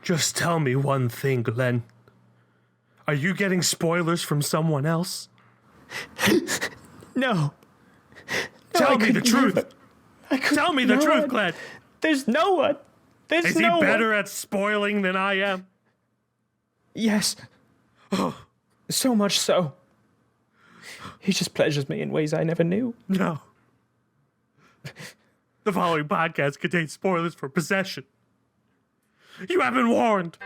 Just tell me one thing, Glenn. Are you getting spoilers from someone else? No. Tell me the truth. Tell me the truth, Glenn. There's no one. Is he better at spoiling than I am? Yes. So much so. He just pleasures me in ways I never knew. No. The following podcast contains spoilers for Possession. You have been warned.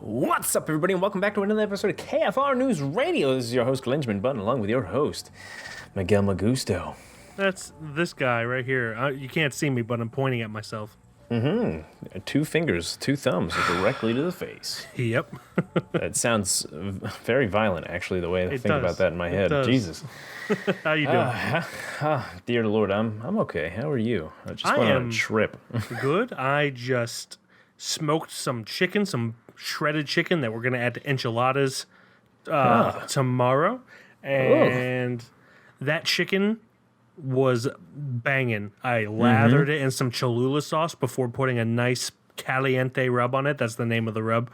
What's up, everybody, and welcome back to another episode of KFR News Radio. This is your host, Glenjamin Button, along with your host, Miguel Magusto. That's this guy right here. You can't see me, but I'm pointing at myself. Mm-hmm. 2 fingers, 2 thumbs directly to the face. Yep. That sounds very violent, actually, the way I think about that in my head. Does. Jesus. How you doing? Dear Lord, I'm okay. How are you? I just went on a trip. Good. I just smoked some chicken, some shredded chicken that we're going to add to enchiladas tomorrow. And that chicken was banging. I lathered it in some Cholula sauce before putting a nice caliente rub on it. That's the name of the rub.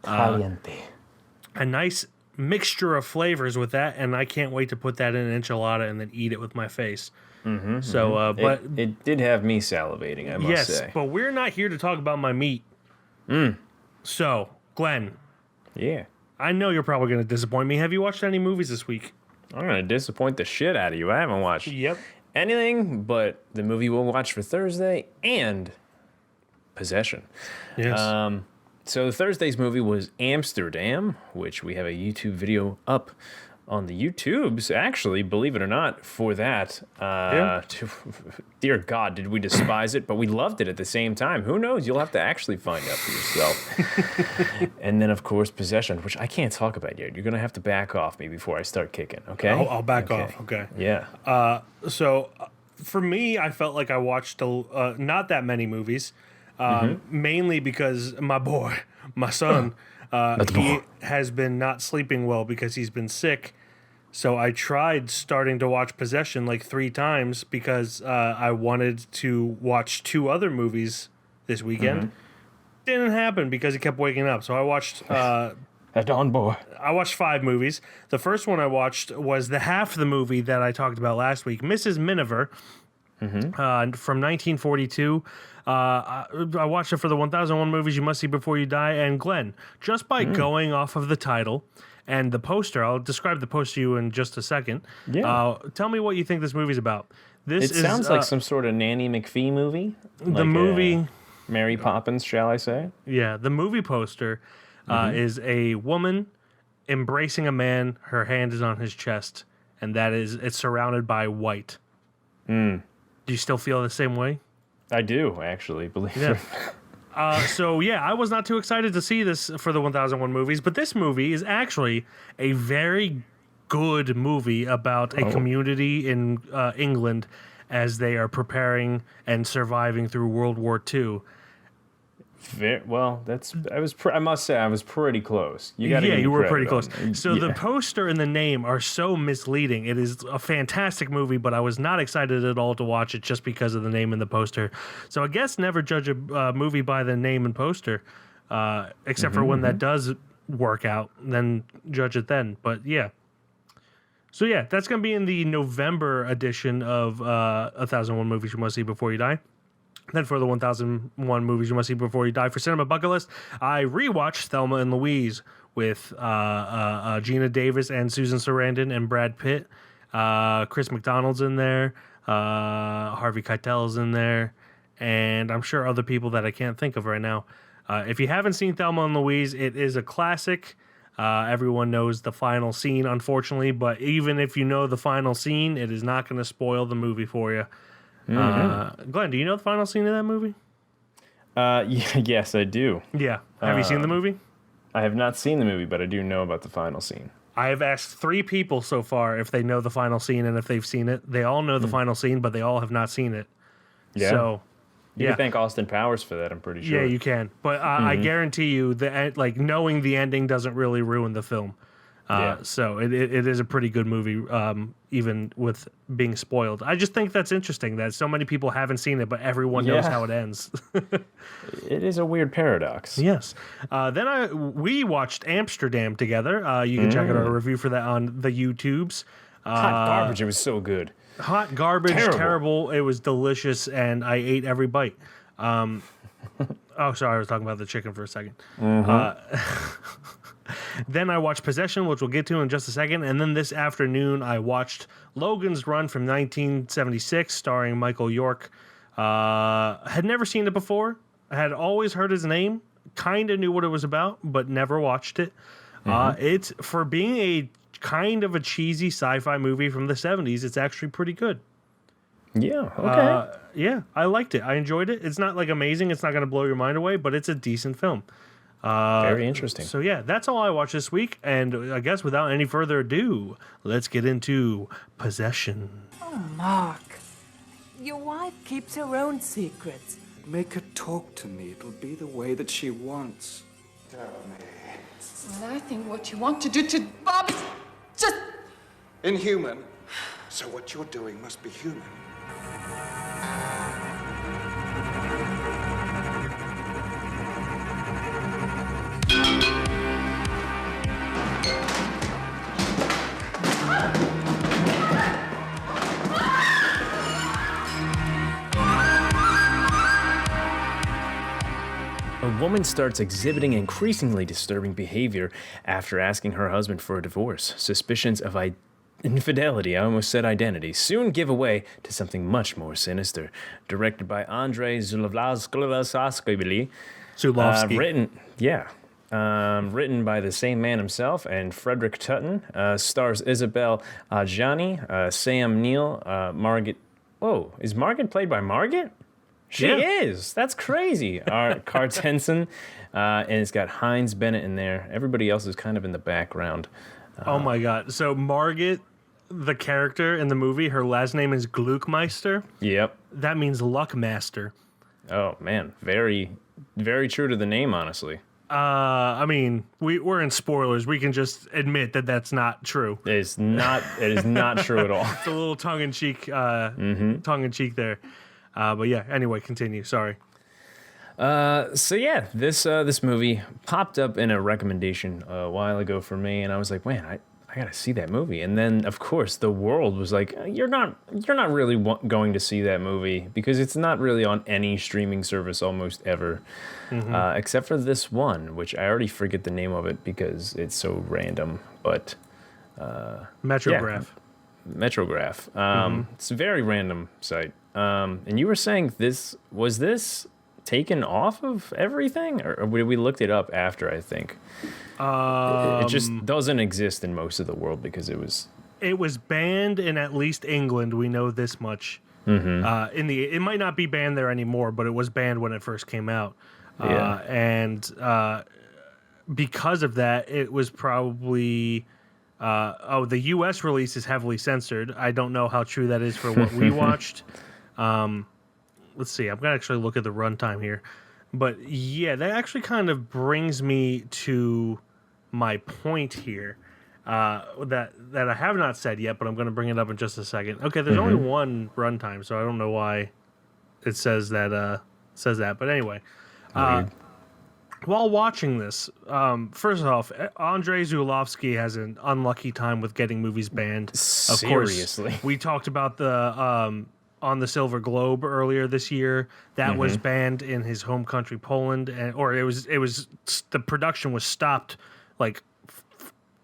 Caliente. A nice mixture of flavors with that, and I can't wait to put that in an enchilada and then eat it with my face. But it did have me salivating, I must say. Yes, but we're not here to talk about my meat. So, Glenn. Yeah. I know you're probably going to disappoint me. Have you watched any movies this week? I'm going to disappoint the shit out of you. I haven't watched anything but the movie we'll watch for Thursday and Possession. Yes. So Thursday's movie was Amsterdam, which we have a YouTube video up on the YouTubes, actually, believe it or not, for that. Dear God, did we despise it, but we loved it at the same time. Who knows? You'll have to actually find out for yourself. And then, of course, Possession, which I can't talk about yet. You're going to have to back off me before I start kicking, okay? I'll back off, okay. Yeah. So, for me, I felt like I watched not that many movies, mainly because my son, he has been not sleeping well because he's been sick. So I tried starting to watch Possession like 3 times because I wanted to watch 2 other movies this weekend. Didn't happen because he kept waking up. So I watched a dawn boy. I watched 5 movies. The first one I watched was the half of the movie that I talked about last week, Mrs. Miniver, from 1942. I watched it for the 1001 Movies You Must See Before You Die. And Glenn, just by going off of the title and the poster, I'll describe the poster to you in just a second. Yeah. Tell me what you think this movie's about. It sounds like some sort of Nanny McPhee movie. The movie... Mary Poppins, shall I say? Yeah, the movie poster is a woman embracing a man. Her hand is on his chest, and it's surrounded by white. Do you still feel the same way? I do, actually, believe it. I was not too excited to see this for the 1001 Movies, but this movie is actually a very good movie about a community in England as they are preparing and surviving through World War II. I must say I was pretty close. You were pretty close. So the poster and the name are so misleading. It is a fantastic movie, but I was not excited at all to watch it just because of the name and the poster. So I guess never judge a movie by the name and poster, except for when that does work out, then judge it then. But yeah. So yeah, that's going to be in the November edition of 1001 Movies You Must See Before You Die. Then for the 1001 Movies You Must See Before You Die for Cinema Bucket List, I rewatched Thelma and Louise with Gina Davis and Susan Sarandon and Brad Pitt. Chris McDonald's in there. Harvey Keitel's in there. And I'm sure other people that I can't think of right now. If you haven't seen Thelma and Louise, it is a classic. Everyone knows the final scene, unfortunately, but even if you know the final scene, it is not going to spoil the movie for you. Glenn, do you know the final scene of that movie? Yes, I do. Yeah. Have you seen the movie? I have not seen the movie, but I do know about the final scene. I have asked 3 people so far if they know the final scene and if they've seen it. They all know the final scene, but they all have not seen it. Yeah. So, You can thank Austin Powers for that, I'm pretty sure. yeah, you can. But I guarantee you that knowing the ending doesn't really ruin the film. So it is a pretty good movie, even with being spoiled. I just think that's interesting that so many people haven't seen it, but everyone knows how it ends. It is a weird paradox. Yes. We watched Amsterdam together. You can check out our review for that on the YouTubes. Hot garbage, it was so good. Hot garbage, terrible. It was delicious, and I ate every bite. Oh, sorry, I was talking about the chicken for a second. Then I watched Possession, which we'll get to in just a second. And then this afternoon, I watched Logan's Run from 1976, starring Michael York. Had never seen it before. I had always heard his name, kind of knew what it was about, but never watched it. It's, for being a kind of a cheesy sci-fi movie from the 70s, it's actually pretty good. Yeah, okay. Yeah, I liked it. I enjoyed it. It's not like amazing. It's not going to blow your mind away, but it's a decent film. Very interesting. So yeah, that's all I watched this week, and I guess without any further ado, let's get into Possession. Oh, Mark, your wife keeps her own secrets. Make her talk to me. It'll be the way that she wants. Tell me. Well, I think what you want to do to Bob is just... Inhuman. So what you're doing must be human. A woman starts exhibiting increasingly disturbing behavior after asking her husband for a divorce. Suspicions of infidelity, I almost said identity, soon give way to something much more sinister. Directed by Andrei Zulawski. Written by the same man himself and Frederick Tutton. Stars Isabel Adjani, Sam Neill, Margaret. Whoa, is Margaret played by Margaret? She is. That's crazy. Cartensen, and it's got Heinz Bennett in there. Everybody else is kind of in the background. Oh my god! So Margaret, the character in the movie, her last name is Gluckmeister. Yep. That means luck master. Oh man, very, very true to the name, honestly. I mean, we're in spoilers. We can just admit that that's not true. It is not. It is not true at all. It's a little tongue in cheek. Tongue in cheek there. But yeah. Anyway, continue. Sorry. So yeah, this movie popped up in a recommendation a while ago for me, and I was like, man, I gotta see that movie. And then of course the world was like, you're not really going to see that movie because it's not really on any streaming service almost ever, except for this one, which I already forget the name of it because it's so random. But Metrograph. Yeah, Metrograph. It's a very random site. And you were saying this taken off of everything, or we looked it up after, I think. It just doesn't exist in most of the world because it was banned in at least England. We know this much. It might not be banned there anymore, but it was banned when it first came out. And because of that, it was probably the U.S. release is heavily censored. I don't know how true that is for what we watched. Let's see. I'm gonna actually look at the runtime here, but yeah, that actually kind of brings me to my point here that I have not said yet, but I'm gonna bring it up in just a second. Okay, there's only one runtime, so I don't know why it says that. But anyway, while watching this, first off, Andrei Zulawski has an unlucky time with getting movies banned. Seriously, of course, we talked about the. On the Silver Globe earlier this year, that was banned in his home country, Poland, or it was the production was stopped like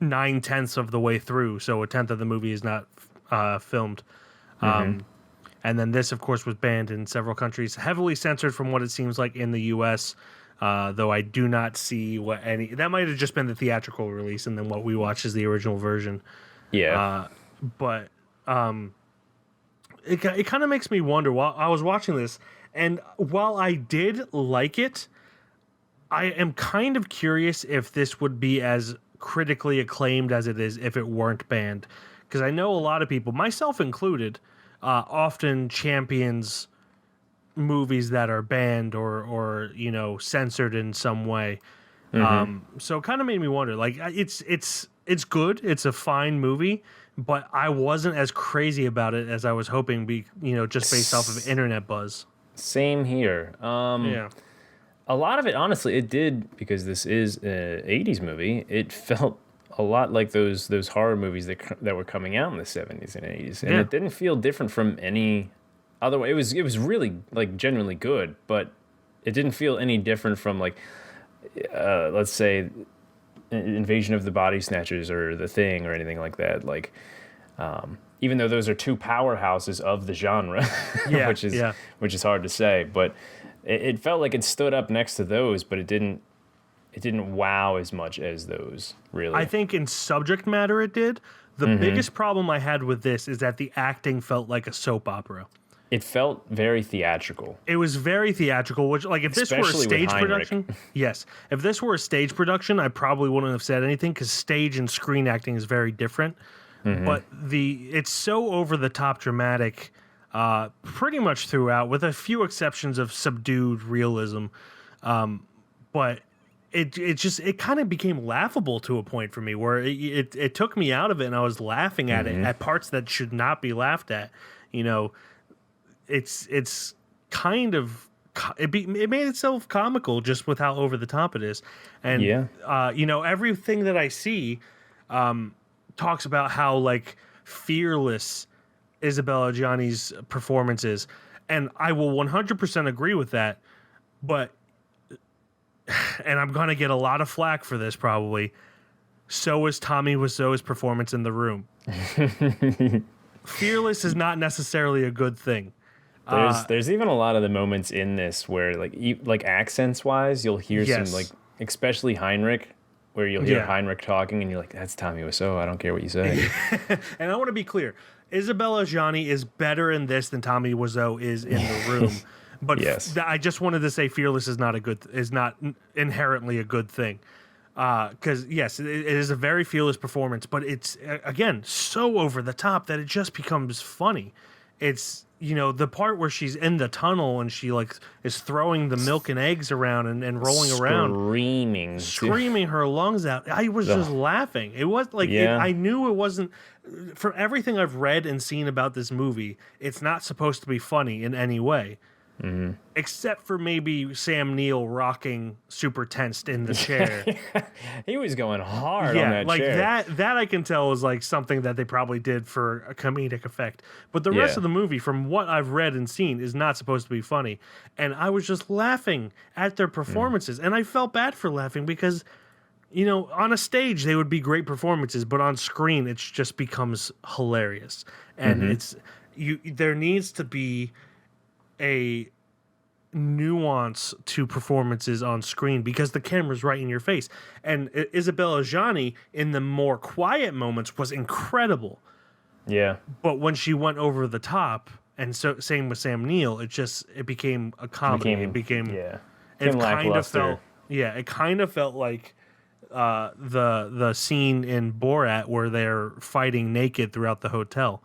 9/10 of the way through, so a tenth of the movie is not filmed. And then this, of course, was banned in several countries, heavily censored from what it seems like in the U.S. though I do not see what any. That might have just been the theatrical release, and then what we watched is the original version. Yeah. But it kind of makes me wonder while I was watching this, and while I did like it, I am kind of curious if this would be as critically acclaimed as it is if it weren't banned, because I know a lot of people, myself included, often champions movies that are banned or censored in some way. So it kind of made me wonder. Like it's good. It's a fine movie, but I wasn't as crazy about it as I was hoping. Just based off of internet buzz. Same here. Yeah. A lot of it, honestly, it did, because this is an 80s movie, it felt a lot like those horror movies that were coming out in the 70s and 80s. And it didn't feel different from any other way. It was really, like, genuinely good, but it didn't feel any different from, like, let's say, Invasion of the Body Snatchers or The Thing or anything like that. Like, even though those are two powerhouses of the genre, which is hard to say, but it felt like it stood up next to those, but it didn't wow as much as those, really. I think in subject matter it did. The biggest problem I had with this is that the acting felt like a soap opera. It felt very theatrical. It was very theatrical, which, like, if this were a stage production, yes. If this were a stage production, I probably wouldn't have said anything, because stage and screen acting is very different. But it's so over-the-top dramatic pretty much throughout, with a few exceptions of subdued realism. But it kind of became laughable to a point for me, where it took me out of it, and I was laughing at it at parts that should not be laughed at. It's kind of it made itself comical just with how over the top it is, and everything that I see talks about how, like, fearless Isabella Gianni's performance is, and I will 100% agree with that. But, and I'm gonna get a lot of flack for this probably, so is Tommy Wiseau's performance in The Room. Fearless is not necessarily a good thing. There's even a lot of the moments in this where, like accents wise, you'll hear some, like, especially Heinrich, where you'll hear Heinrich talking and you're like, that's Tommy Wiseau, I don't care what you say. And I want to be clear, Isabella Gianni is better in this than Tommy Wiseau is in The Room. But I just wanted to say Fearless is not inherently a good thing. Because, yes, it is a very fearless performance, but it's, again, so over the top that it just becomes funny. It's, the part where she's in the tunnel and she, like, is throwing the milk and eggs around and rolling around. Screaming her lungs out. I was just laughing. It was, like, I knew it wasn't, for everything I've read and seen about this movie, it's not supposed to be funny in any way. Except for maybe Sam Neill rocking super tensed in the chair. He was going hard on that chair. That I can tell is, like, something that they probably did for a comedic effect. But the rest of the movie, from what I've read and seen, is not supposed to be funny. And I was just laughing at their performances. And I felt bad for laughing because, on a stage they would be great performances, but on screen it just becomes hilarious. And there needs to be a nuance to performances on screen because the camera's right in your face. And Isabella Gianni in the more quiet moments was incredible. Yeah. But when she went over the top, and so same with Sam Neill, it became a comedy. It kind of felt like the scene in Borat where they're fighting naked throughout the hotel,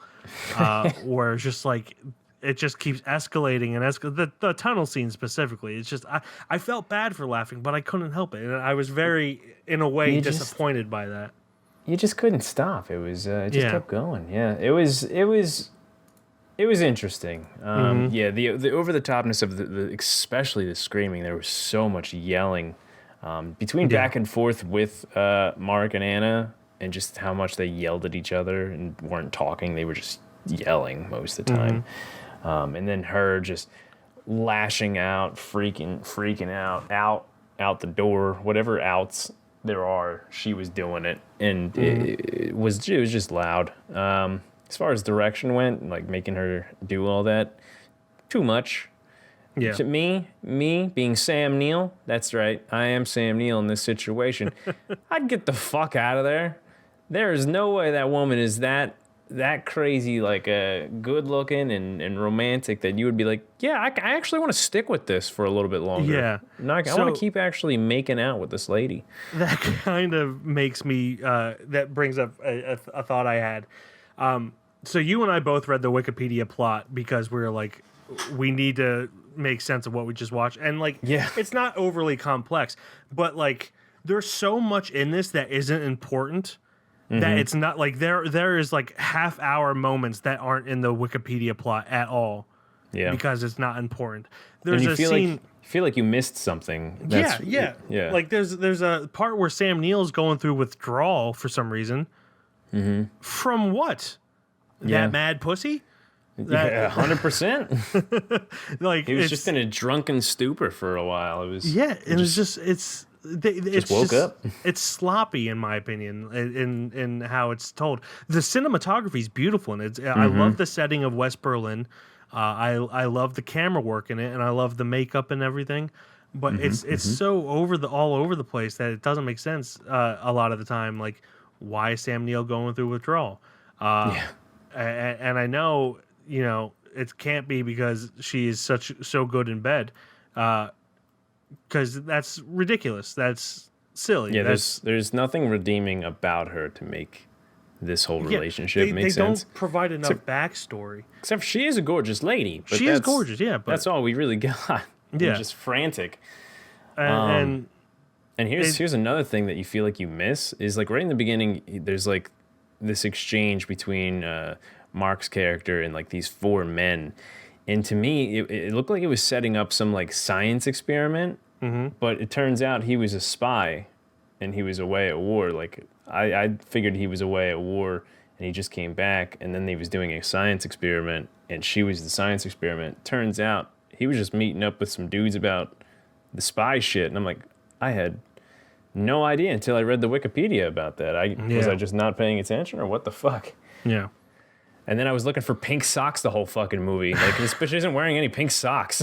where it's just like, it just keeps escalating and the tunnel scene specifically. It's just, I felt bad for laughing, but I couldn't help it. And I was very, in a way, disappointed by that. You just couldn't stop. It was, it just kept going. Yeah. It was interesting. The over the topness of the especially the screaming, there was so much yelling, between back and forth with, Mark and Anna, and just how much they yelled at each other and weren't talking. They were just yelling most of the time. And then her just lashing out, freaking out the door, whatever outs there are, she was doing it, and it was just loud. As far as direction went, like making her do all that, too much. Yeah. To me being Sam Neill, that's right, I am Sam Neill in this situation. I'd get the fuck out of there. There is no way that woman is that crazy, like good looking and romantic that you would be like, yeah, I actually want to stick with this for a little bit longer. Yeah. I want to keep actually making out with this lady. That kind of makes me, that brings up a thought I had. So you and I both read the Wikipedia plot because we were like, we need to make sense of what we just watched. And like, Yeah. it's not overly complex, but like there's so much in this that isn't important that it's not like there is like half-hour moments that aren't in the Wikipedia plot at all. Yeah. Because it's not important. And There's you a feel scene. like you missed something. Yeah. Yeah. Like there's a part where Sam Neill's going through withdrawal for some reason. From what? Yeah. That mad pussy? Yeah, 100%. Like He was it's- just in a drunken stupor for a while. It was Yeah, it was just it's woke up. It's sloppy in my opinion in how it's told. The cinematography is beautiful and I love the setting of West Berlin. I love the camera work in it and I love the makeup and everything. But it's so all over the place that it doesn't make sense a lot of the time. Like, why is Sam Neill going through withdrawal? And I know, you know, it can't be because she is so good in bed, because that's ridiculous. That's silly. Yeah, there's nothing redeeming about her to make this whole relationship make they sense. don't provide enough backstory. Except she is a gorgeous lady. But She is gorgeous, yeah, but that's all we really got. Yeah. We're just frantic. And And here's another thing that you feel like you miss is like right in the beginning, there's like this exchange between Mark's character and like these four men. And to me, it looked like it was setting up some like science experiment, but it turns out he was a spy and he was away at war. Like I figured he was away at war and he just came back and then he was doing a science experiment and she was the science experiment. Turns out he was just meeting up with some dudes about the spy shit. And I'm like, I had no idea until I read the Wikipedia about that. Was I just not paying attention or what the fuck? yeah. And then I was looking for pink socks the whole fucking movie. Like, this bitch isn't wearing any pink socks.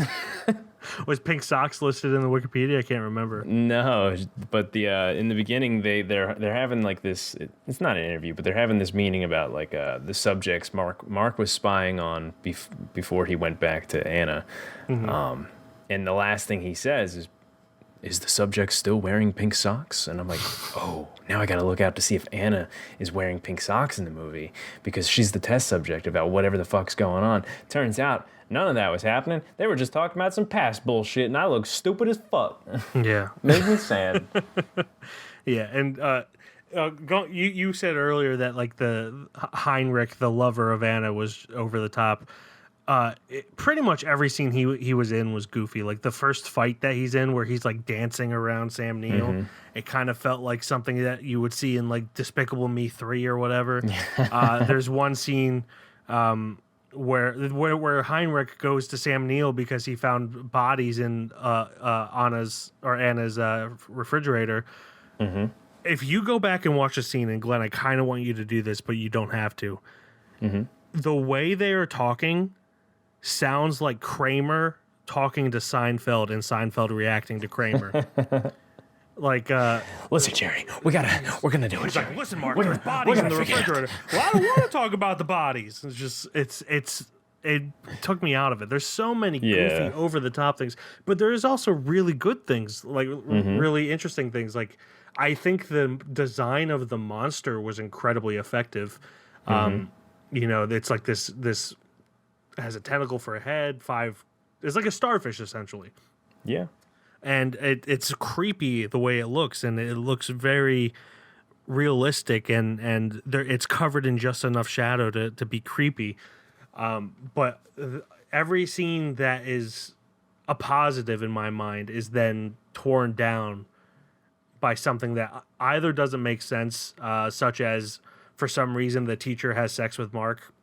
Was pink socks listed in the Wikipedia? I can't remember. No, but in the beginning they're having like this. It's not an interview, but they're having this meeting about like the subjects Mark was spying on before he went back to Anna. And the last thing he says is the subject still wearing pink socks? And I'm like, oh, now I got to look out to see if Anna is wearing pink socks in the movie because she's the test subject about whatever the fuck's going on. Turns out none of that was happening. They were just talking about some past bullshit, and I look stupid as fuck. Yeah. Made me sad. Yeah, and you said earlier that like the Heinrich, the lover of Anna, was over the top. Pretty much every scene he was in was goofy. Like the first fight that he's in, where he's like dancing around Sam Neill, it kind of felt like something that you would see in like Despicable Me 3 or whatever. There's one scene where Heinrich goes to Sam Neill because he found bodies in Anna's refrigerator. If you go back and watch the scene, and Glenn, I kind of want you to do this, but you don't have to. The way they are talking sounds like Kramer talking to Seinfeld and Seinfeld reacting to Kramer. Like, Listen, Jerry, we're gonna do it. he's like, listen, Mark, We're there's gonna- bodies we're in gonna the figure it out." refrigerator. Well, I don't want to talk about the bodies. It's just, it took me out of it. There's so many goofy, Yeah. over the top things, but there is also really good things, like really interesting things. Like, I think the design of the monster was incredibly effective. You know, it's like this has a tentacle for a head, it's like a starfish essentially. Yeah. And it's creepy the way it looks, and it looks very realistic, and it's covered in just enough shadow to be creepy. But every scene that is a positive in my mind is then torn down by something that either doesn't make sense, such as for some reason the teacher has sex with Mark.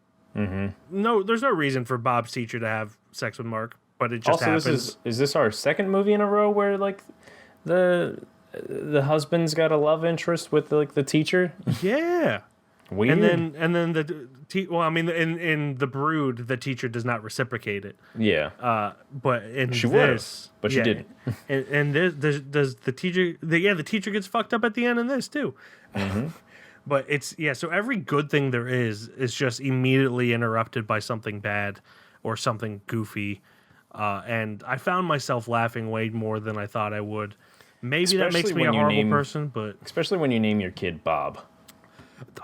No, there's no reason for Bob's teacher to have sex with Mark, but it just Also, happens. is this our second movie in a row where like the husband's got a love interest with like the teacher? Yeah. Weird. And then in The Brood, the teacher does not reciprocate it. Yeah. But in She would've, this, but she didn't. And this, does the teacher? The teacher gets fucked up at the end in this too. Mm-hmm. But so every good thing there is just immediately interrupted by something bad or something goofy. And I found myself laughing way more than I thought I would. Maybe that makes me a horrible person, but especially when you name your kid Bob.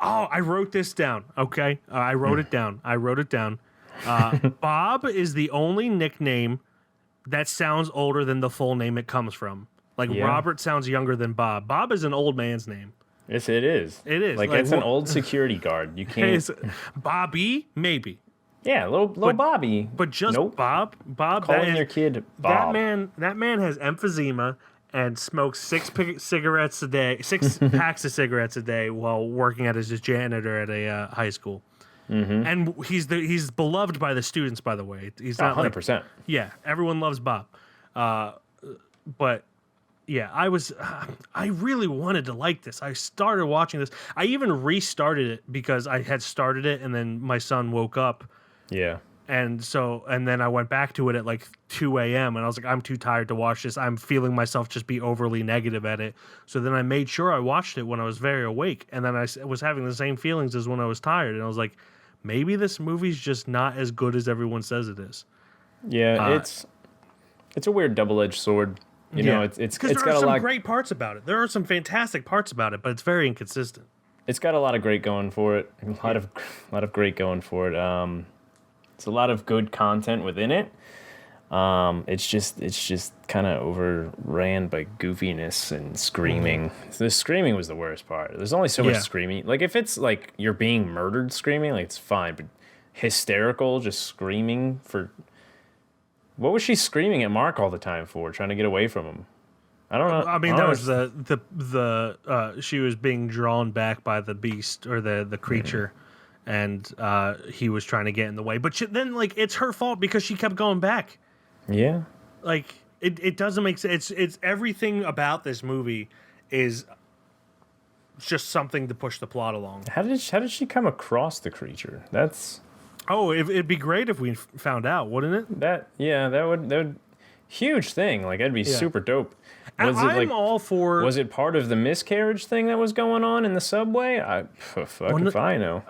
Oh, I wrote this down. Okay, I wrote it down. Bob is the only nickname that sounds older than the full name it comes from. Like Robert sounds younger than Bob. Bob is an old man's name. Yes, it is. It is. Like it's an old security guard. You can't. Bobby, maybe. Yeah, little Bobby. But just nope. Bob. Calling your kid Bob. That man has emphysema and smokes 6 cigarettes a day, 6 packs of cigarettes a day while working as a janitor at a high school. Mm-hmm. And he's beloved by the students, by the way. He's not 100%. Yeah, everyone loves Bob. But yeah, I really wanted to like this. I started watching this. I even restarted it because I had started it and then my son woke up. Yeah. And then I went back to it at like 2 a.m. and I was like, I'm too tired to watch this. I'm feeling myself just be overly negative at it. So then I made sure I watched it when I was very awake. And then I was having the same feelings as when I was tired. And I was like, maybe this movie's just not as good as everyone says it is. Yeah, it's a weird double-edged sword. You know, it's got a lot of great parts about it. There are some fantastic parts about it, but it's very inconsistent. It's got a lot of great going for it. A lot of great going for it. It's a lot of good content within it. It's just kind of overran by goofiness and screaming. The screaming was the worst part. There's only so much screaming. Like if it's like you're being murdered screaming, like it's fine, but hysterical just screaming for. What was she screaming at Mark all the time for? Trying to get away from him? I don't know. I mean, that was the she was being drawn back by the beast or the creature, and he was trying to get in the way. But then, like, it's her fault because she kept going back. Yeah. Like, it doesn't make sense. It's everything about this movie is just something to push the plot along. How did she come across the creature? That's. Oh, it'd be great if we found out, wouldn't it? That would huge thing. Like that'd be super dope. I'm all for. Was it part of the miscarriage thing that was going on in the subway? If I know.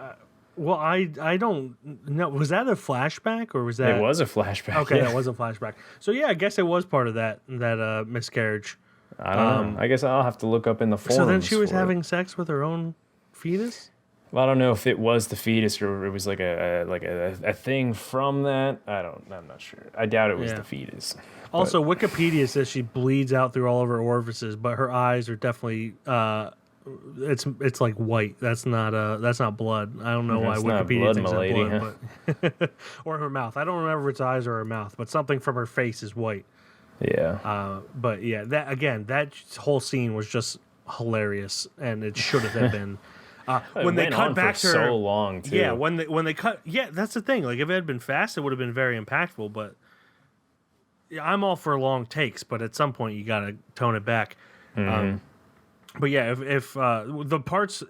Well, I don't know. Was that a flashback or was that? It was a flashback. Okay, yeah. that was a flashback. So yeah, I guess it was part of that miscarriage. I don't know. I guess I'll have to look up in the forums. So then she was having sex with her own fetus? Well, I don't know if it was the fetus or it was like a thing from that. I'm not sure. I doubt it was the fetus. Also, Wikipedia says she bleeds out through all of her orifices, but her eyes are definitely it's like white. That's not blood. I don't know why Wikipedia thinks that's blood, but or her mouth. I don't remember if it's eyes or her mouth, but something from her face is white. Yeah. But yeah, that whole scene was just hilarious, and it should have been. When they cut back to her, so long too. Yeah, when they cut, that's the thing. Like if it had been fast, it would have been very impactful. But I'm all for long takes, but at some point you gotta tone it back. Mm-hmm. But yeah, if the parts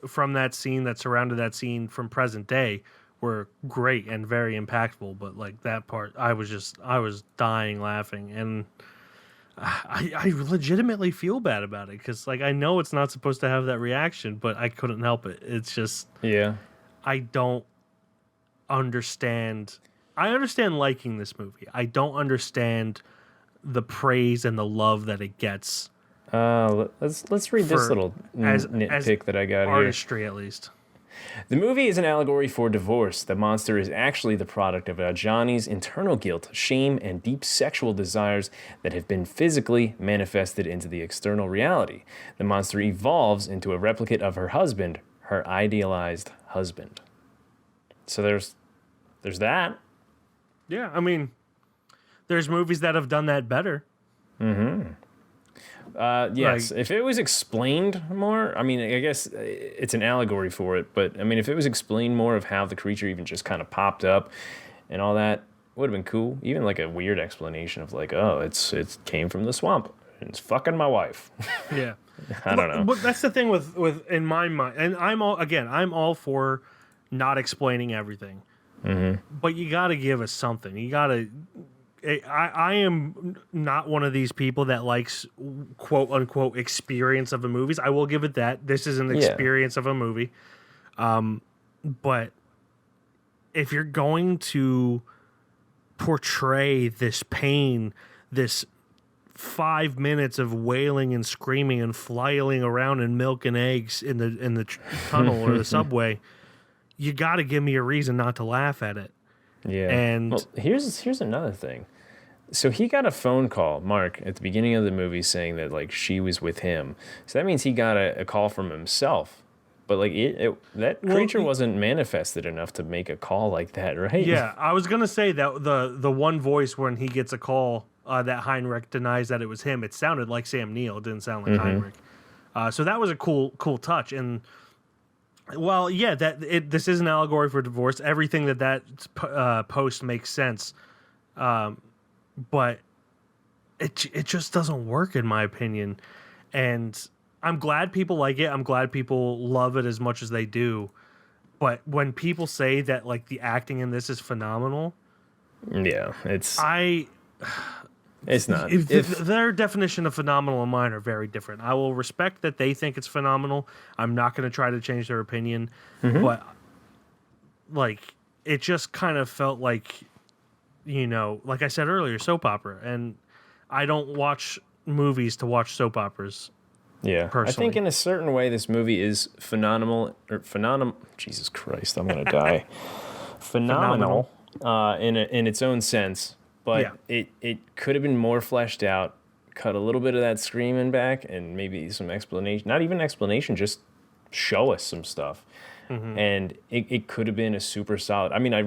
from that scene that surrounded that scene from present day were great and very impactful, but like that part, I was dying laughing, and I legitimately feel bad about it because like I know it's not supposed to have that reaction, but I couldn't help it. It's just I don't understand. I understand liking this movie. I don't understand the praise and the love that it gets. Let's read this little nitpick that I got artistry, here. At least. The movie is an allegory for divorce. The monster is actually the product of Ajani's internal guilt, shame, and deep sexual desires that have been physically manifested into the external reality. The monster evolves into a replicate of her husband, her idealized husband. So there's that. Yeah, I mean, there's movies that have done that better. Mm-hmm. Yes, if it was explained more, I mean, I guess it's an allegory for it, but I mean, if it was explained more of how the creature even just kind of popped up and all that, would have been cool. Even like a weird explanation of like, oh, it came from the swamp and it's fucking my wife. Yeah. I don't know. But that's the thing with in my mind, and I'm all for not explaining everything. But you got to give us something. You got to. I am not one of these people that likes quote unquote experience of the movies. I will give it that. This is an experience of a movie. But if you're going to portray this pain, this 5 minutes of wailing and screaming and flailing around in milk and eggs in the tunnel or the subway, you got to give me a reason not to laugh at it. Yeah. And well, here's another thing. So he got a phone call, Mark, at the beginning of the movie saying that like she was with him. So that means he got a call from himself. But like that creature wasn't manifested enough to make a call like that, right? Yeah, I was gonna say that the one voice when he gets a call that Heinrich denies that it was him, it sounded like Sam Neill. It didn't sound like Heinrich. So that was a cool touch. And well, yeah, this is an allegory for divorce. Everything that post makes sense. But it just doesn't work in my opinion, and I'm glad people like it. I'm glad people love it as much as they do. But when people say that like the acting in this is phenomenal, yeah, it's not. Their definition of phenomenal and mine are very different. I will respect that they think it's phenomenal. I'm not going to try to change their opinion, but like it just kind of felt like, like I said earlier, soap opera, and I don't watch movies to watch soap operas. Yeah, personally. I think in a certain way this movie is phenomenal. Jesus Christ, I'm gonna die. Phenomenal, in its own sense, but it could have been more fleshed out. Cut a little bit of that screaming back, and maybe some explanation. Not even explanation, just show us some stuff. And it could have been a super solid. I mean, I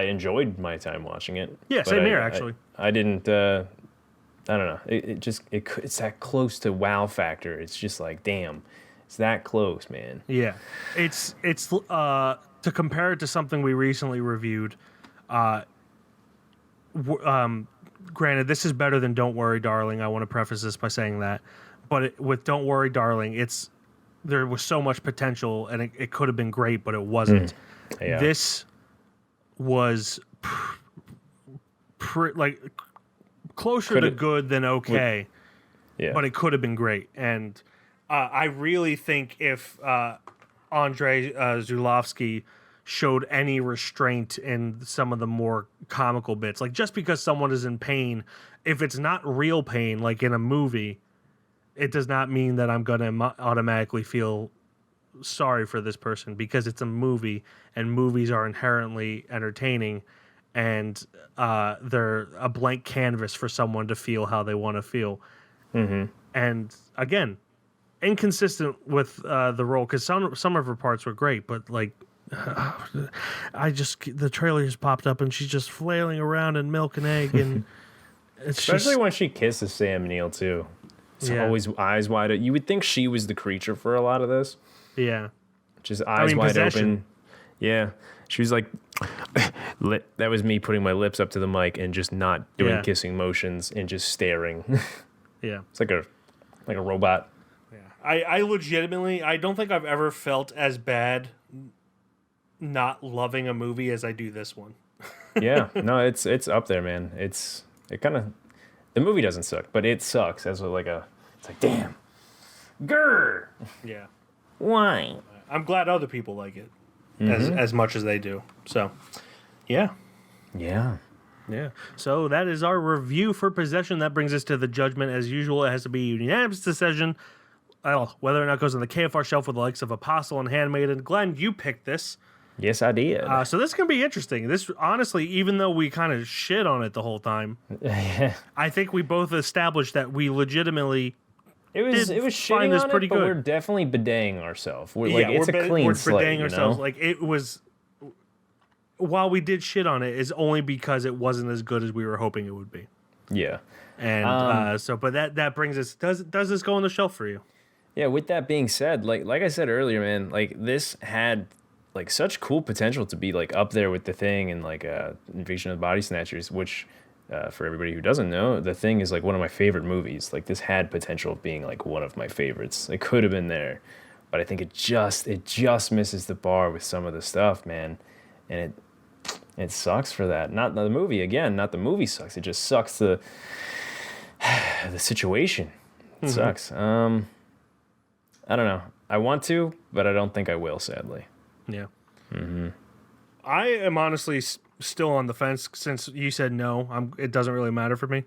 enjoyed my time watching it. Yeah, same here actually. I didn't. I don't know. It's that close to wow factor. It's just like, damn, it's that close, man. Yeah, it's to compare it to something we recently reviewed. Granted, this is better than Don't Worry, Darling. I want to preface this by saying that, but with Don't Worry, Darling, there was so much potential, and it could have been great, but it wasn't. Yeah. This was like closer to good than okay, but it could have been great. And I really think if Andrei Zulawski showed any restraint in some of the more comical bits, like just because someone is in pain, if it's not real pain, like in a movie, it does not mean that I'm going to automatically feel sorry for this person, because it's a movie and movies are inherently entertaining, and they're a blank canvas for someone to feel how they want to feel. And again, inconsistent with the role, because some of her parts were great, but like the trailer just popped up and she's just flailing around in milk and egg, and it's especially when she kisses Sam Neill too. It's always eyes wide open. You would think she was the creature for a lot of this. Yeah, just eyes wide open. Yeah, she was like, that was me putting my lips up to the mic and just not doing kissing motions and just staring. Yeah, it's like a robot. Yeah, I legitimately, I don't think I've ever felt as bad not loving a movie as I do this one. Yeah, no, it's up there, man. The movie doesn't suck, but it sucks as it's like, damn, grr. Yeah. Why? I'm glad other people like it as much as they do. So, yeah. Yeah. Yeah. So that is our review for Possession. That brings us to the judgment. As usual, it has to be a unanimous decision. Whether or not it goes on the KFR shelf with the likes of Apostle and Handmaiden. Glenn, you picked this. Yes, I did. So this is going to be interesting. This, honestly, even though we kind of shit on it the whole time, I think we both established that we legitimately it was shitting this on pretty it, but good. we're definitely bidetting ourselves. It's a clean slate. We're bidetting ourselves. Like, it was, while we did shit on it, is only because it wasn't as good as we were hoping it would be. Yeah. And but that brings us, does this go on the shelf for you? Yeah, with that being said, like I said earlier, man, like this had like such cool potential to be like up there with The Thing and like Invasion of the Body Snatchers, which for everybody who doesn't know, The Thing is like one of my favorite movies. Like this had potential of being like one of my favorites. It could have been there, but I think it just misses the bar with some of the stuff, man. And it sucks for that. Not the movie again. Not the movie sucks. It just sucks the situation. It sucks. I don't know. I want to, but I don't think I will. Sadly. Yeah. I am honestly still on the fence since you said no. It doesn't really matter for me.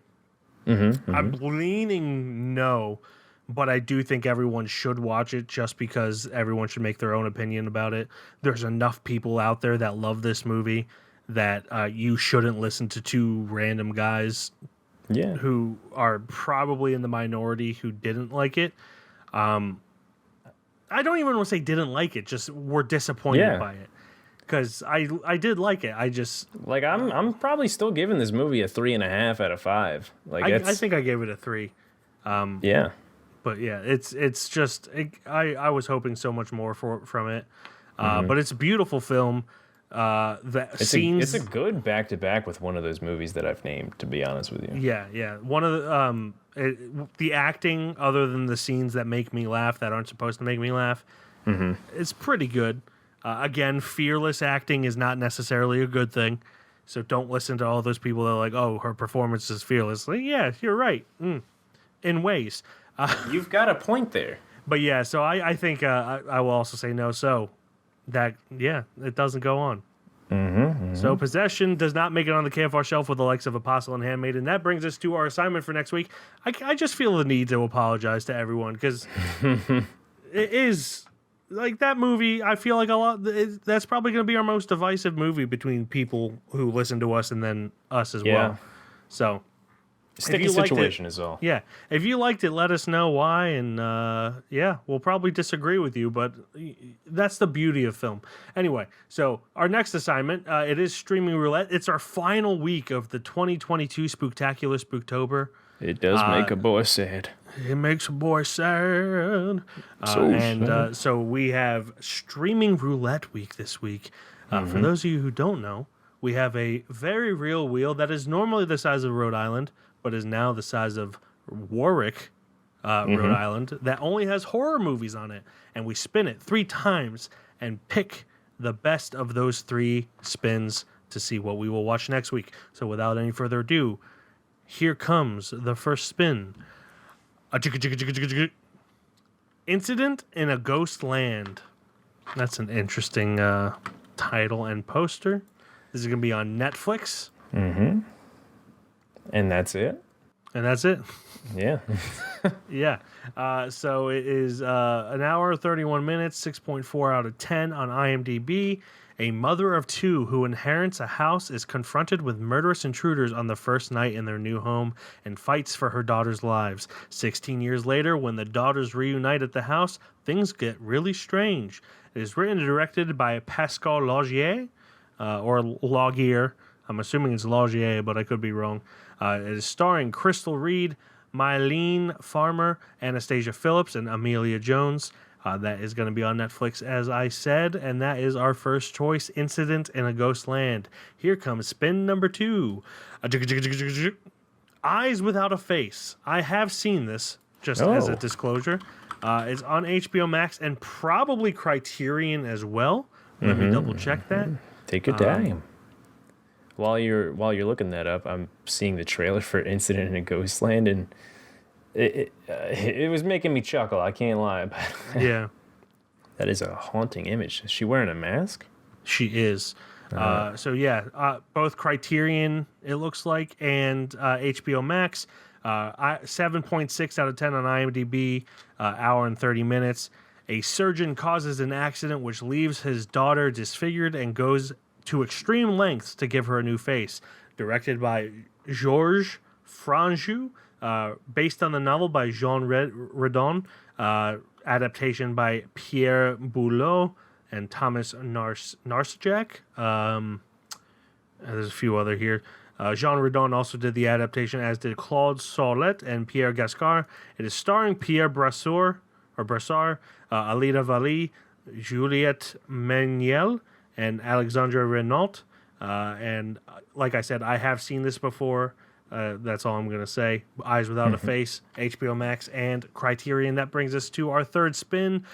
I'm leaning no, but I do think everyone should watch it just because everyone should make their own opinion about it. There's enough people out there that love this movie that you shouldn't listen to two random guys who are probably in the minority who didn't like it. I don't even want to say didn't like it, just were disappointed by it. Because I did like it. I just like I'm probably still giving this movie a 3.5 out of 5. Like I think I gave it a 3. Yeah. But yeah, it's just I was hoping so much more from it. But it's a beautiful film. It's a good back to back with one of those movies that I've named. To be honest with you. Yeah. One of the acting, other than the scenes that make me laugh that aren't supposed to make me laugh, it's pretty good. Again, fearless acting is not necessarily a good thing. So don't listen to all those people that are like, oh, her performance is fearless. Like, yeah, you're right. In ways. You've got a point there. But yeah, so I think I will also say no. So that, it doesn't go on. So Possession does not make it on the KFR shelf with the likes of Apostle and Handmaiden. And that brings us to our assignment for next week. I just feel the need to apologize to everyone because it is... Like that movie, I feel like that's probably going to be our most divisive movie between people who listen to us and then us as well. So, sticky situation is all. Yeah, if you liked it, let us know why, and we'll probably disagree with you, but that's the beauty of film. Anyway, so our next assignment, it is Streaming Roulette. It's our final week of the 2022 Spooktacular Spooktober. It does make a boy sad. It makes a boy sad. So we have Streaming Roulette Week this week. For those of you who don't know, we have a very real wheel that is normally the size of Rhode Island, but is now the size of Warwick, Rhode Island, that only has horror movies on it. And we spin it 3 times and pick the best of those 3 spins to see what we will watch next week. So without any further ado, here comes the first spin. Incident in a Ghost Land. That's an interesting title and poster. This is going to be on Netflix. And that's it? And that's it. Yeah. Yeah. So it is an hour, 31 minutes, 6.4 out of 10 on IMDb. A mother of 2 who inherits a house is confronted with murderous intruders on the first night in their new home and fights for her daughter's lives. 16 years later, when the daughters reunite at the house, things get really strange. It is written and directed by Pascal Laugier, or Laugier. I'm assuming it's Laugier, but I could be wrong. It is starring Crystal Reed, Mylene Farmer, Anastasia Phillips, and Amelia Jones. That is going to be on Netflix, as I said, and that is our first choice, Incident in a Ghost Land. Here comes spin number 2. Eyes Without a Face. I have seen this, just as a disclosure. It's on HBO Max and probably Criterion as well. Let me double check that. Take your time. While you're looking that up, I'm seeing the trailer for Incident in a Ghost Land, and it was making me chuckle. I can't lie. But Yeah. That is a haunting image. Is she wearing a mask? She is. Both Criterion, it looks like, and HBO Max. 7.6 out of 10 on IMDb, hour and 30 minutes. A surgeon causes an accident which leaves his daughter disfigured and goes to extreme lengths to give her a new face. Directed by Georges Franju, based on the novel by Jean Redon, adaptation by Pierre Boulot and Thomas Narsjak. There's a few other here. Jean Redon also did the adaptation, as did Claude Saulet and Pierre Gascar. It is starring Pierre Brassard, Alida Valli, Juliette Méniel, and Alexandre Renault. And like I said, I have seen this before. That's all I'm going to say. Eyes Without a Face, HBO Max, and Criterion. That brings us to our third spin.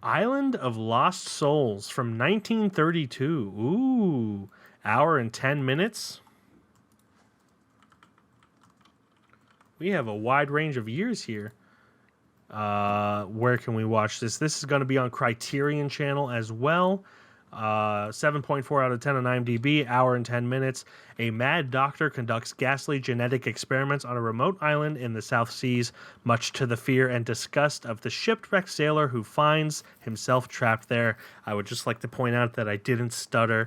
Island of Lost Souls from 1932. Ooh, hour and 10 minutes. We have a wide range of years here. Where can we watch this? This is going to be on Criterion Channel as well. 7.4 out of 10 on IMDb, hour and 10 minutes. A mad doctor conducts ghastly genetic experiments on a remote island in the South Seas, much to the fear and disgust of the shipwrecked sailor who finds himself trapped there. I would just like to point out that I didn't stumble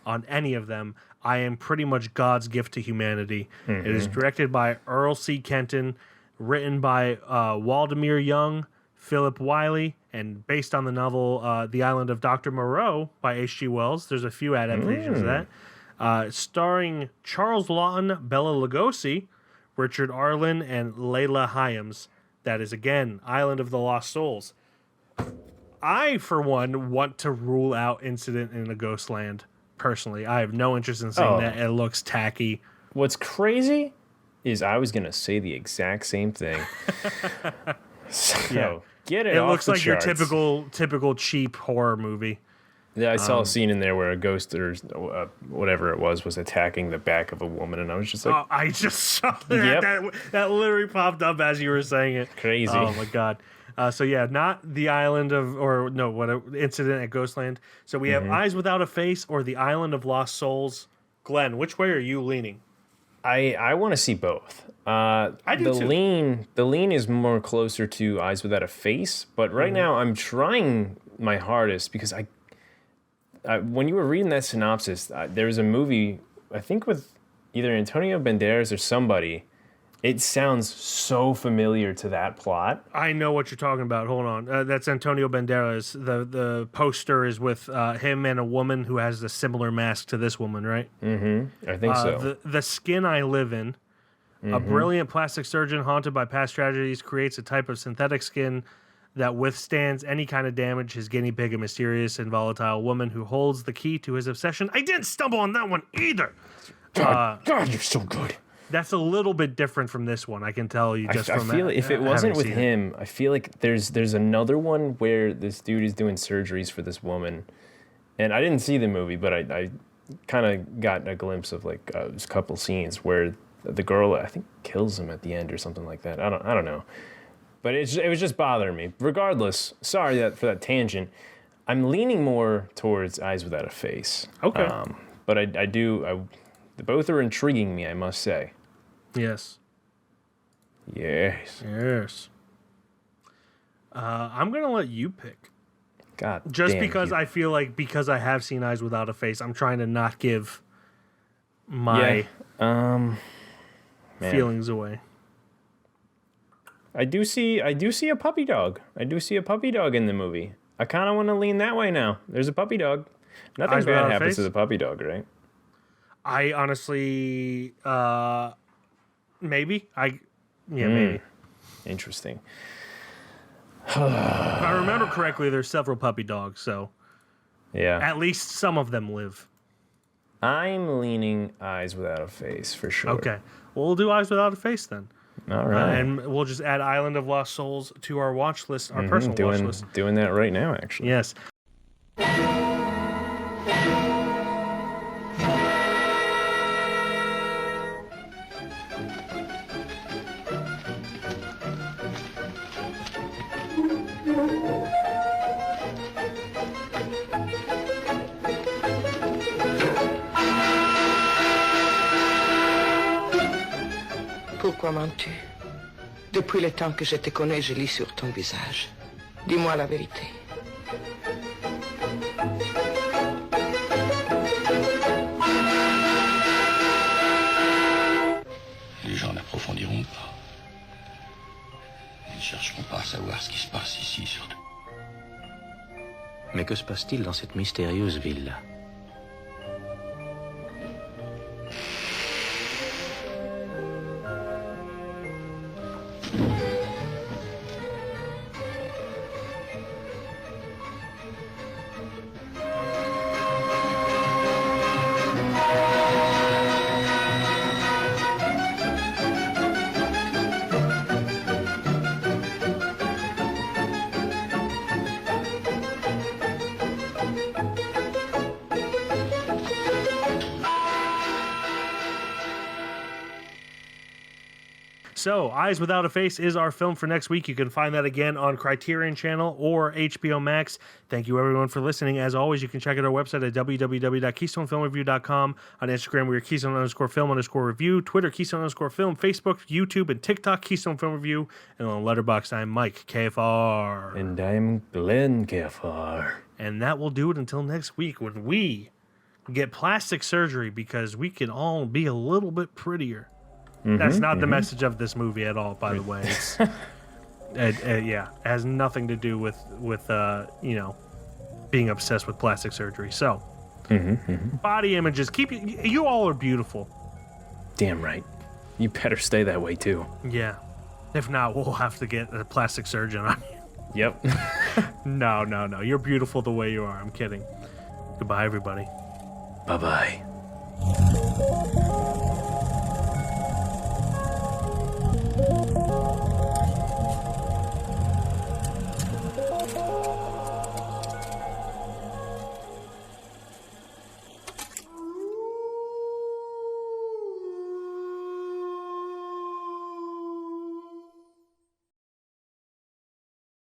on any of them. I am pretty much God's gift to humanity. It is directed by Earl C. Kenton, written by Waldemar Young, Philip Wiley, and based on the novel The Island of Dr. Moreau by H.G. Wells. There's a few adaptations of that. Starring Charles Lawton, Bela Lugosi, Richard Arlen, and Layla Hyams. That is, again, Island of the Lost Souls. I, for one, want to rule out Incident in a Ghost Land, personally. I have no interest in seeing that. It looks tacky. What's crazy is I was going to say the exact same thing. So, get it off looks the like charts. your typical cheap horror movie. Yeah, I saw a scene in there where a ghost or whatever it was attacking the back of a woman, and I was just like... Oh, I just saw that. That literally popped up as you were saying it. Crazy. Oh, my God. So, yeah, not the island of... Or, no, Incident at Ghostland. So, we have Eyes Without a Face or the Island of Lost Souls. Glenn, which way are you leaning? I want to see both. I do too. The lean is more closer to Eyes Without a Face, but right now I'm trying my hardest because when you were reading that synopsis, there was a movie, I think with either Antonio Banderas or somebody. It sounds so familiar to that plot. I know what you're talking about. Hold on. That's Antonio Banderas. The poster is with him and a woman who has a similar mask to this woman, right? Mm-hmm. I think so. The Skin I Live In. A brilliant plastic surgeon haunted by past tragedies creates a type of synthetic skin that withstands any kind of damage. His guinea pig, a mysterious and volatile woman who holds the key to his obsession. I didn't stumble on that one either. God, you're so good. That's a little bit different from this one. I can tell you just from that. I feel if it wasn't with him, I feel like there's another one where this dude is doing surgeries for this woman, and I didn't see the movie, but I kind of got a glimpse of like a couple scenes where the girl I think kills him at the end or something like that. I don't know, but it was just bothering me. Regardless, sorry for that tangent. I'm leaning more towards Eyes Without a Face. Okay, but I both are intriguing me, I must say. Yes. Yes. I'm going to let you pick. God Just damn because you. I feel like because I have seen Eyes Without a Face, I'm trying to not give my feelings away. I do see a puppy dog. I do see a puppy dog in the movie. I kind of want to lean that way now. There's a puppy dog. Nothing Eyes Without bad a happens Face? to the puppy dog, right? I honestly, maybe. Maybe. Interesting. If I remember correctly, there's several puppy dogs, so Yeah. at least some of them live. I'm leaning Eyes Without a Face for sure. Okay. Well, we'll do Eyes Without a Face then. All right. And we'll just add Island of Lost Souls to our watch list, our personal watch list. Doing that right now, actually. Yes. Pourquoi mens-tu? Depuis le temps que je te connais, je lis sur ton visage. Dis-moi la vérité. Les gens n'approfondiront pas. Ils ne chercheront pas à savoir ce qui se passe ici, surtout. Mais que se passe-t-il dans cette mystérieuse ville-là? So, Eyes Without a Face is our film for next week. You can find that again on Criterion Channel or HBO Max. Thank you, everyone, for listening. As always, you can check out our website at www.keystonefilmreview.com. On Instagram, we are Keystone_film_review. Twitter, Keystone_film. Facebook, YouTube, and TikTok, Keystone Film Review. And on Letterboxd, I'm Mike, KFR. And I'm Glenn, KFR. And that will do it until next week when we get plastic surgery because we can all be a little bit prettier. That's not the message of this movie at all, by the way. It's, it has nothing to do with being obsessed with plastic surgery. So, body images, you all are beautiful. Damn right. You better stay that way, too. Yeah. If not, we'll have to get a plastic surgeon on you. Yep. No. You're beautiful the way you are. I'm kidding. Goodbye, everybody. Bye-bye.